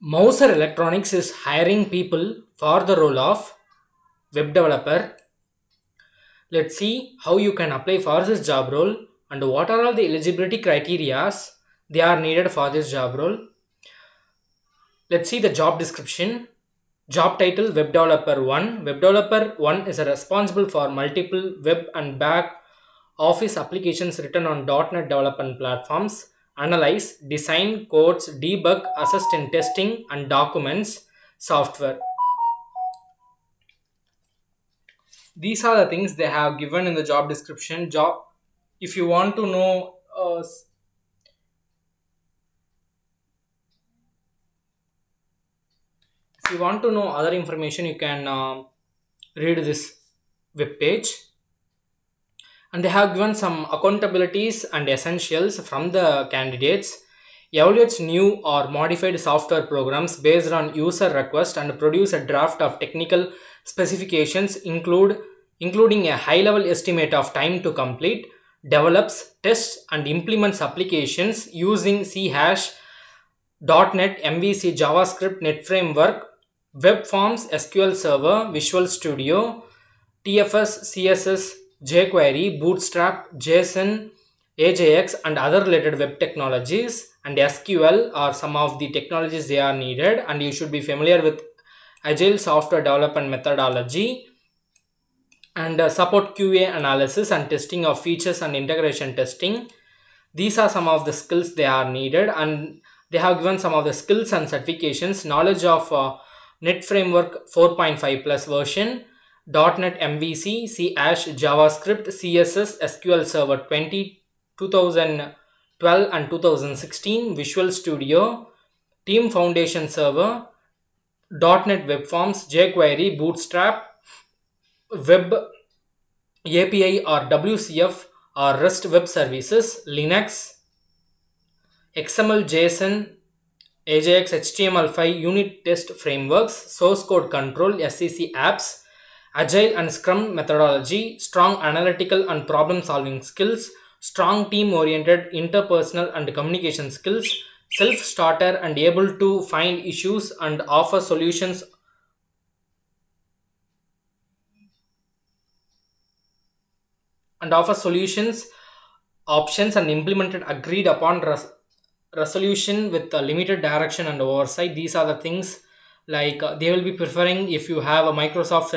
Mouser Electronics is hiring people for the role of web developer. Let's see how you can apply for this job role and what are all the eligibility criteria they are needed for this job role. Let's see the job description. Job title Web Developer 1. Web Developer 1 is responsible for multiple web and back office applications written on .NET development platforms. Analyze, design, codes, debug, assist in testing and documents software. These are the things they have given in the job description. If you want to know if you want to know other information, you can read this web page. And they have given some accountabilities and essentials from the candidates. Evaluates new or modified software programs based on user request and produce a draft of technical specifications including a high-level estimate of time to complete, develops, tests and implements applications using C#, .NET, MVC, JavaScript, Net Framework, Web Forms, SQL Server, Visual Studio, TFS, CSS, jQuery, Bootstrap, JSON, AJAX and other related web technologies, and SQL are some of the technologies they are needed, and you should be familiar with agile software development methodology and support QA analysis and testing of features and integration testing. These are some of the skills they are needed, and they have given some of the skills and certifications. Knowledge of Net Framework 4.5 plus version, .NET MVC, C#, JavaScript, CSS, SQL Server 2012 and 2016, Visual Studio, Team Foundation Server, .NET Web Forms, jQuery, Bootstrap, Web API or WCF or REST Web Services, Linux, XML, JSON, AJAX, HTML5, unit test frameworks, source code control, SCC apps, Agile and Scrum methodology, strong analytical and problem solving skills, strong team oriented interpersonal and communication skills, self-starter and able to find issues and offer solutions options and implemented agreed upon resolution with limited direction and oversight. These are the things like they will be preferring if you have a Microsoft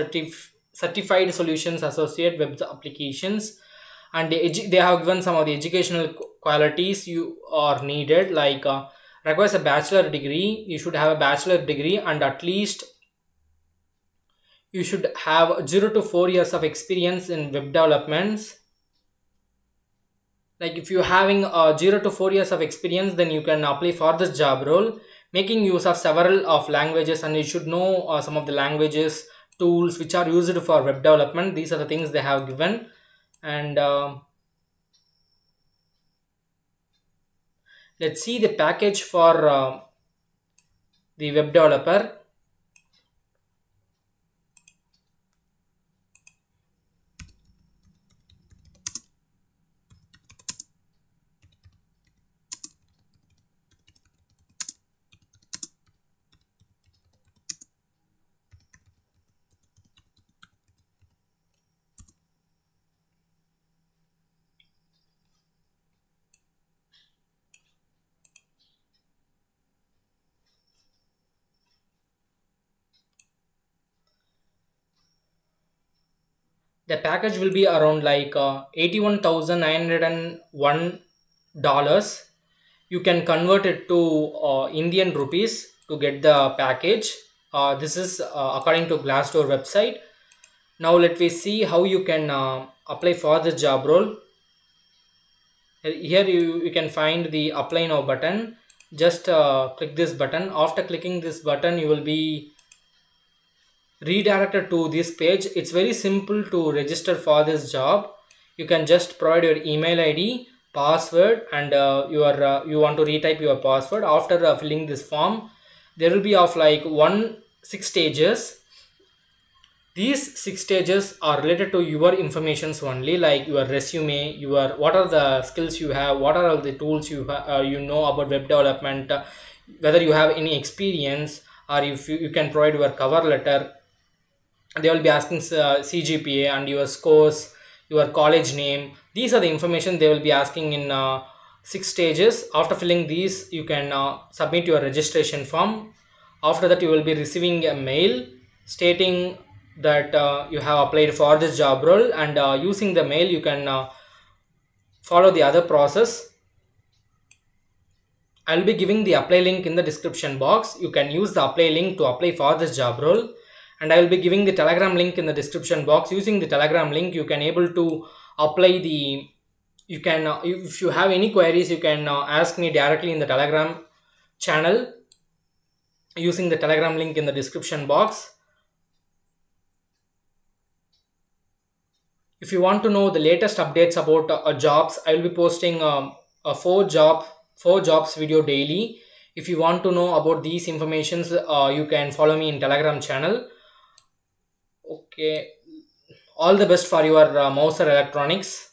certified solutions associate web applications, and they have given some of the educational qualities you are needed, like requires a bachelor degree. You should have a bachelor degree and at least you should have 0 to 4 years of experience in web developments. Like if you're having 0 to 4 years of experience, then you can apply for this job role, making use of several of languages, and you should know some of the languages, tools which are used for web development. These are the things they have given. And let's see the package for the web developer. The package will be around like $81,901. You can convert it to Indian rupees to get the package. This is according to Glassdoor website. Now let me see how you can apply for this job role. Here you can find the apply now button. Just click this button. After clicking this button, you will be redirected to this page. It's very simple to register for this job. You can just provide your email ID, password, and you want to retype your password. After filling this form, there will be of like 6 stages. These 6 stages are related to your informations only, like your resume, what are the skills you have, what are all the tools you know about web development, whether you have any experience, or if you can provide your cover letter. They will be asking CGPA and your scores, your college name. These are the information they will be asking in 6 stages. After filling these, you can submit your registration form. After that, you will be receiving a mail stating that you have applied for this job role, and using the mail you can follow the other process. I will be giving the apply link in the description box. You can use the apply link to apply for this job role, and I will be giving the Telegram link in the description box. Using the Telegram link, you can able to apply the, you can if you have any queries, you can ask me directly in the Telegram channel using the Telegram link in the description box. If you want to know the latest updates about jobs, I will be posting a four jobs video daily. If you want to know about these informations, you can follow me in Telegram channel. Okay, all the best for your Mouser Electronics.